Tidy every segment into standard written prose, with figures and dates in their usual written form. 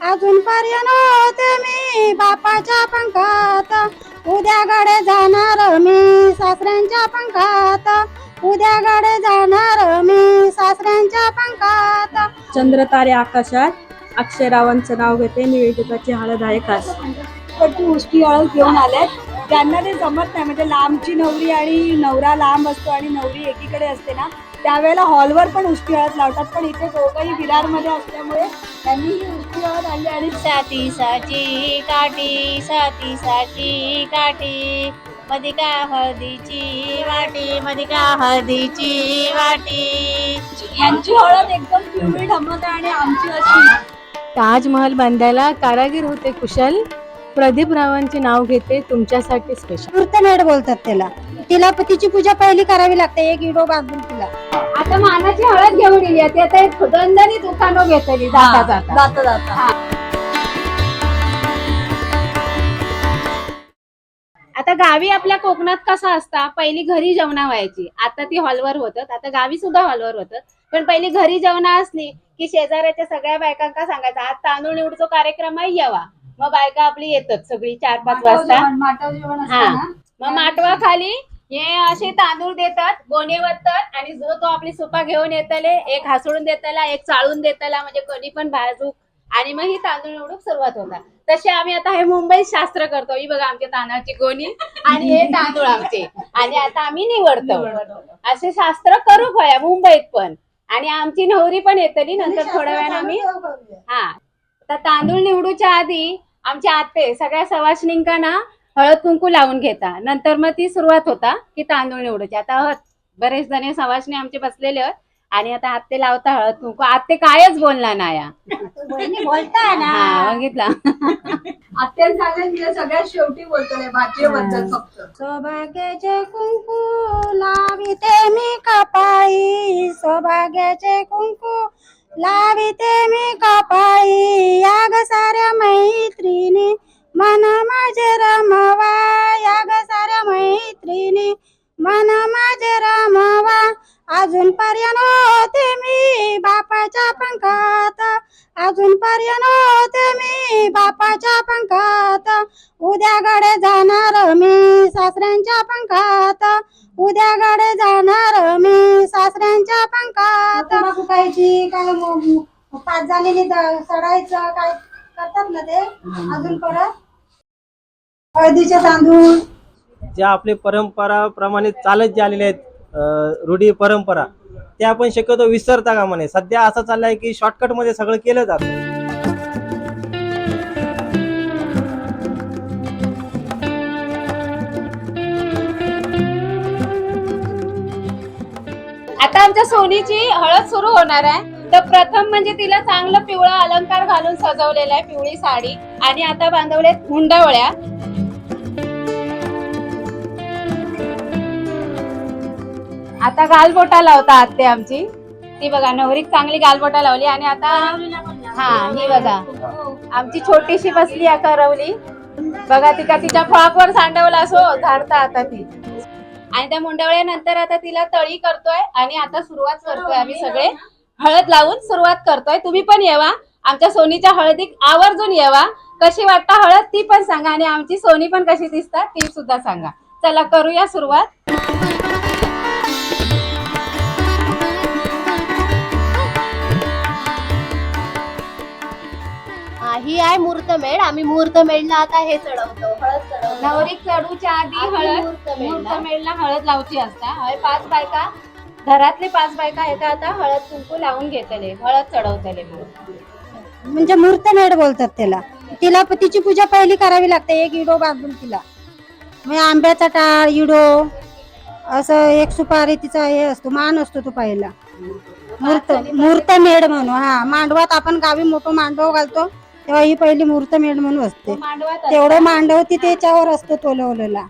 अजूनपर्यंत होते मी बापाच्या पंखात, उद्याकडे जाणार मी सासऱ्यांच्या पंखात, उद्याकडे जाणार मी सासऱ्यांच्या पंखात. चंद्रतारे आकाशात अक्षरावांचं नाव घेते, निवेदिताची हळद आहे खास. ती उष्टी हळद घेऊन आल्यात. त्यांना ते जमत नाही, म्हणजे लांबची नवरी आणि नवरा लांब असतो आणि नवरी एकीकडे असते ना, त्यावेळेला हॉलवर पण उष्टी हळद लावतात. पण इथे दोघंही विरारमध्ये असल्यामुळे त्यांनी ही उष्टी हळद आणली. आणि साती काठी, साती काठी, मधिका हळदीची वाटी, मधिका हळदीची वाटी. यांची हळद एकदम पिवळी ढमक आहे आणि आमची अशी. ताजमहल बांधायला कारागीर होते कुशल, प्रदीप रावांचे नाव घेते तुमच्यासाठी स्पेशल. मूर्तमेढ बोलतात त्याला. तिला तिची पूजा पहिली करावी लागते, एक इडो बांधून तिला. आता मानाची हळद घेऊन येईल, आता एक दंडनी दुकानं घेतली जाता जाता. आता गावी आपल्या कोकणात कसं असता, पहिली घरी जेवणा व्हायची, आता ती हॉलवर होतात. आता गावी सुद्धा हॉलवर होतात, पण पहिली घरी जेवणा असली की शेजाऱ्याच्या सगळ्या बायकांका सांगायचं आज तांदूळ निवडतो कार्यक्रम आहे यावा. मग बायका आपली येतात सगळी 4-5 वाजता. हा, मग माटवा खाली हे असे तांदूळ देतात, गोणे वतात आणि जो तो आपली सुपा घेऊन येतले, एक हासडून देताला, एक चाळून देताला, म्हणजे कधी पण भाजूक, आणि मग ही तांदूळ निवडून सुरुवात होता. तसे आम्ही आता हे मुंबईत शास्त्र करतो. ही बघा आमच्या तांदळाची गोणी आणि हे तांदूळ आमचे, आणि आता आम्ही निवडतो. असे शास्त्र करू खया मुंबईत पण. आणि आमची नवरी पण येतली नंतर थोड्या वेळाने आम्ही. हा, तर तांदूळ निवडूच्या आधी आमच्या आत्ते सगळ्या सवासणींका ना हळद कुंकू लावून घेता, नंतर मग ती सुरुवात होता की तांदूळ निवडूची. आता बरेच जण सवासणी आमचे बसलेले आहेत आणि आता आत्ते लावता हळद कुंकू. आत्ते कायच बोलला नाही बोलता ना. हा, बघितला. आत्याला सांगितलं सगळ्यात शेवटी बोलतोय, भाजी बोलतात फक्त. सौभाग्याचे कुंकू लाविते मी कपाळी, सौभाग्याचे कुंकू लाविते मी कपाळी, या ग साऱ्या मैत्रिणी मन माझे रमवा, या ग साऱ्या मैत्रिणी मन माझे रमवा. अजूनपर्यंत होते मी बापाच्या पंखात, अजूनपर्यंत होते मी बापाच्या पंखात, उद्याकडे जाणार मी सासऱ्यांच्या पंखात, उद्याकडे जाणार मी सासऱ्यांच्या पंखात. कुटायची काय पाच झालेली सडायचं काय करतात ना ते. अजून परत हळदीचे तांदूळ ज्या आपले परंपराप्रमाणे चालत जे आलेले आहेत, रूढी परंपरा, ते आपण शक्यतो विसरता कामा नये. सध्या असं चाललंय की शॉर्टकट मध्ये सगळं केलं जातं. आता आमच्या सोनीची हळद सुरू होणार आहे. तर प्रथम म्हणजे तिला चांगलं पिवळा अलंकार घालून सजवलेला आहे, पिवळी साडी, आणि आता बांधवल्यात हुंडावळ्या. आता गालबोटा लावता आत्ते आमची. ती बघा नवरीक चांगली गालबोटा लावली, आणि आता हा ही बघा आमची छोटीशी बसली आता रवली. बघा तिका तिच्या फ्रॉकवर सांडवला असो झाडता आता ती. आणि त्या मुंडावळ्यानंतर आता तिला तळी करतोय आणि आता सुरुवात करतोय आम्ही सगळे हळद लावून सुरुवात करतोय. तुम्ही पण येवा आमच्या सोनीच्या हळदीक आवर्जून येवा. कशी वाटतं हळद ती पण सांगा, आणि आमची सोनी पण कशी दिसतात ती सुद्धा सांगा. चला करूया सुरुवात. ही आहे मुहूर्तमेढ. आम्ही मुहूर्तमेढला आता हे चढवतो, हळद चढवतो. नवरीक चढूच्या आधी हळद मुहूर्तमेढला हळद लावची असता. 5 बायका घरातले 5 बायका येतात, आता हळद कुंकू लावून घेतले, हळद चढवतले. म्हणजे मूर्तमेढ बोलतात त्याला. तिला तिची पूजा पहिली करावी लागते, एक इडो बांधून तिला. म्हणजे आंब्याचा टाळ, इडो, असं एक सुपारी तिचा हे असतो, मान असतो तो पहिला. मूर्तमेढ म्हणून. हा, मांडवात आपण गावी मोठं मांडव घालतो तेव्हा ही पहिली मुहूर्तमेढ म्हणून असते. तेवढं मांडव ती त्याच्यावर असतो तोलवलेला,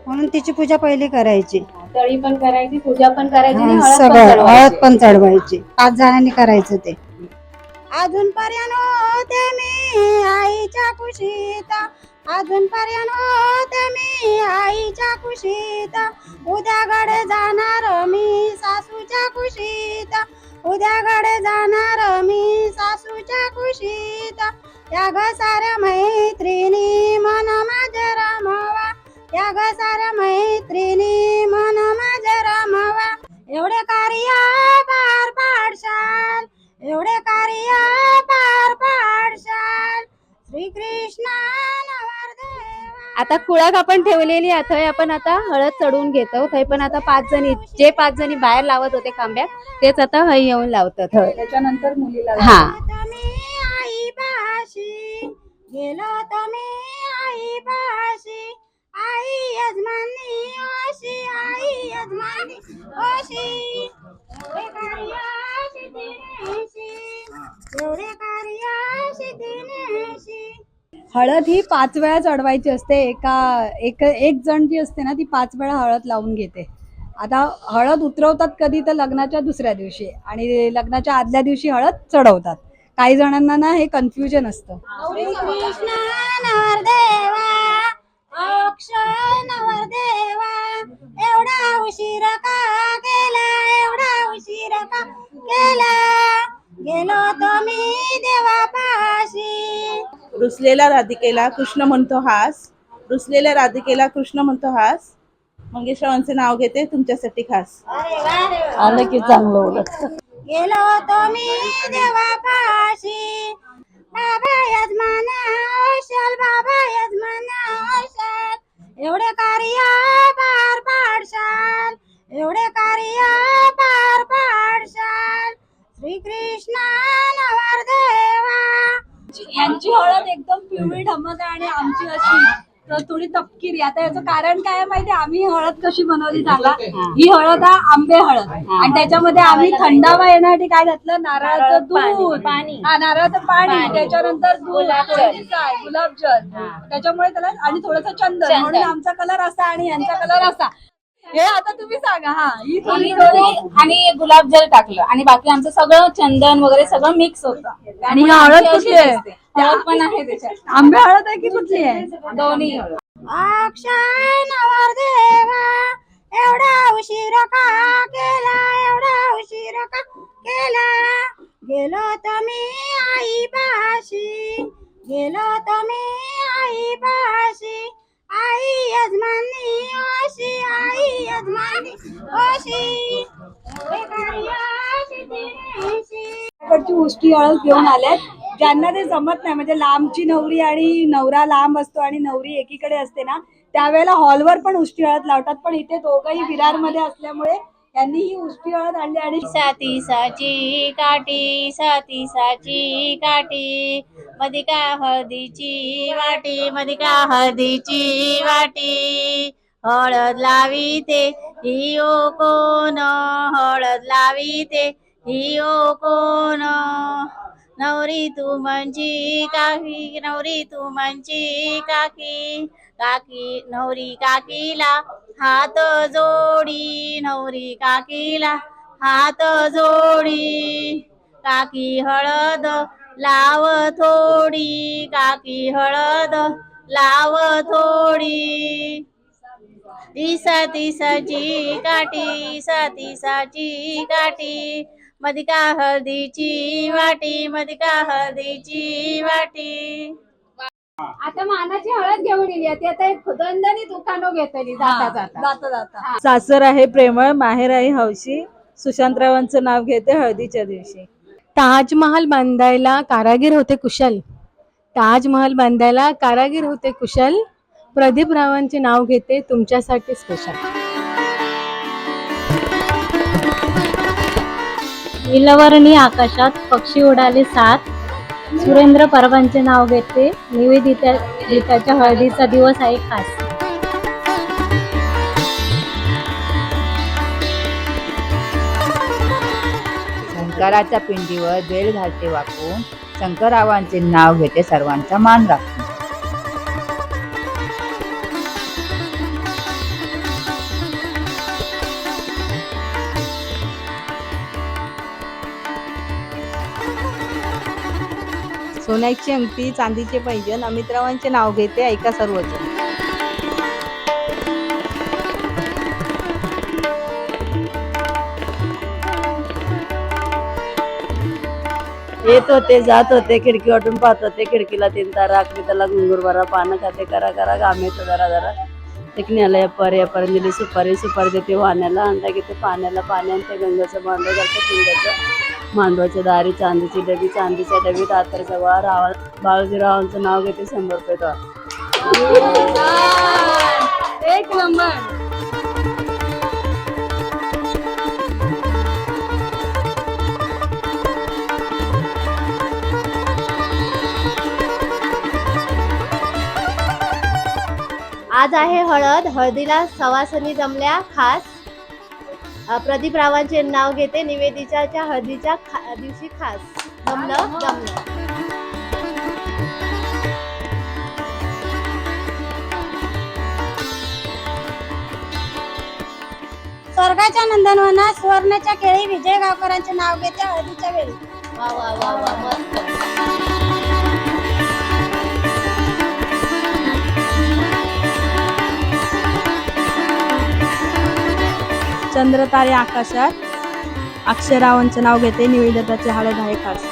म्हणून तिची पूजा पहिली करायची. तळी पण करायची, पूजा पण करायची, सगळं हळद पण चढवायची. 5 जणांनी करायचं ते. अजूनपर्यंत होते मी आईच्या कुशीत, अजूनपर्यंत होते मी आईच्या कुशीत, उद्याकडे जाणार मी सासूच्या कुशीत, उद्याकडे जाणार मी सासूच्या आमच्या कुशीत या ग साऱ्या मैत्रिणी मन माझे रमवा या ग साऱ्या मैत्रिणी मन माझे रमवा एवढे कार्य पार पाडशाल एवढे कार्य पार पाडशाल श्रीकृष्ण नवरदेवा. आता कुळाक आपण ठेवलेली आहे थंय आपण आता हळद चढवून घेतो. थंय पण आता 5 जणी जे 5 जणी बाहेर लावत होते खांब्यात तेच आता हय येऊन लावतात. त्याच्यानंतर मुलीला हा तुम्ही आई पाशी गेलो तुम्ही आई पाशी आई यजमानी ओशी आई यजमानी ओशी एवढे कार्य सिद्धीनेशी एवढे कार्य सिद्धीनेशी. हळद ही 5 वेळा चढवायची असते. एक जण जी असते ना ती 5 वेळा हळद लावून घेते. आता हळद उतरवतात कधी तर लग्नाच्या दुसऱ्या दिवशी आणि लग्नाच्या आदल्या दिवशी हळद चढवतात. काही जणांना ना हे कन्फ्युजन असतं. कृष्ण नवरदेवा अक्षय नवरदेवा एवढा उशीर का केला एवढा उशीर का केला गेलो तुम्ही देवापाशी. रुसलेल्या राधिकेला कृष्ण म्हणतो हास रुसलेल्या राधिकेला कृष्ण म्हणतो हास मंगेशरावांचे नाव घेते तुमच्यासाठी खास. आलं की चांगलं उलट. गेलो तुम्ही देवापाशी बाबा यजमाना औषल बाबा यजमाना औषल एवढे कार्य पार पाडशाल एवढे कार्य पार पाडशाल श्रीकृष्ण नवरदेवा. यांची हळद एकदम पिवळी ढमक आहे आणि आमची अशी तर थोडी तपकिरी. आता याचं कारण काय आहे माहिती? आम्ही हळद कशी बनवली सांगा. ही हळद आहे आंबे हळद आणि त्याच्यामध्ये आम्ही थंडावा येण्यासाठी काय घातलं? नारळाचं दूध पाणी. हा नारळाचं पाणी त्याच्यानंतर दूध गुलाबजल त्याच्यामुळे त्याला आणि थोडंसं चंदन म्हणून आमचा कलर असा आणि यांचा कलर असा. हे आता तुम्ही सांगा. हा ही थोडी आणि गुलाबजल टाकलं आणि बाकी आमचं सगळं चंदन वगैरे सगळं मिक्स होतं. आणि हळद कुठली आहे? हळद पण आहे त्याच्यात आंबे हळद आहे की कुठली आहे? दोन्ही. अक्षय नवरदेवा एवढा उशीर का केला एवढा उशीर का केला गेलो तुम्ही आई पाशी गेलो तुम्ही आई पाशी आई यजमानी ओशी आई यजमानी ओशी एवढे कार्य सिद्धीनेशी. कडची उष्टी हळद घेऊन आल्यात. ज्यांना ते जमत नाही म्हणजे लांबची नवरी आणि नवरा लांब असतो आणि नवरी एकीकडे असते ना त्यावेळेला हॉलवर पण उष्टी हळद लावतात. पण इथे दोघंही विरारमध्ये असल्यामुळे त्यांनी ही उष्टी हळद आणली. आणि साती साची काठी मधिका हळदीची वाटी हळद लावीते हियो कोण हळद लावीते हियो कोण नवरी तू म्हणजे काकी काकी नवरी काकीला हात जोडी नवरी काकीला हात जोडी काकी हळद लाव थोडी काकी हळद लाव थोडी साची काठी मधिका हळदीची वाटी. आता मानाची हळद घेऊन येईल ती आता एक खुदंदनी दुकानो घेतली जाता. सासर आहे प्रेमळ माहेर आहे हौशी सुशांतरावांचं नाव घेते हळदीच्या दिवशी. ताजमहाल बांधायला कारागीर होते कुशल प्रदीप रावांचे नाव घेते तुमच्यासाठी स्पेशल. नीलवर्णी आकाशात पक्षी उडाले 7 सुरेंद्र परबांचे नाव घेते निवेदिताच्या हळदीचा दिवस आहे खास. शंकराच्या पिंडीवर बेल घालते वाकून शंकररावांचे नाव घेते सर्वांचा मान राखून. सोन्याची अंगठी चांदीचे पैंजण अमितरावांचे नाव घेते ऐका सर्वजण. येत होते जात होते खिडकी वाटून पाहत होते खिडकीला 3 तारा आखली त्याला घुंगूर भरा पानं खाते करा करा घामेचं जरा जरा टिकण्याला या दिली सुपारी देते वाहण्याला अंडा घेते पाण्याला पाणी आणते गंगाचं मांडव घालते पिंडाचं मांडवाच्या दारी चांदीची डबी चांदीच्या डबीत आतरचा वा बाळजीरावांचं नाव घेते 100 रुपये तो. एक नंबर. आज आहे हळद. हळदीला सवासनी जमल्या खास. प्रदीप रावांचे नाव घेते. निवेदिताच्या हळदीच्या दिवशी खास. जमलं जमलं. स्वर्गाच्या नंदनवनात सुवर्णाच्या केळी विजय गावकरांचे नाव घेते हळदीच्या वेळी. वा वा वा वा मस्त. चंद्र तारे आकाशात अक्षरावांचं नाव घेते. निवेदिताची हळद आहे खास.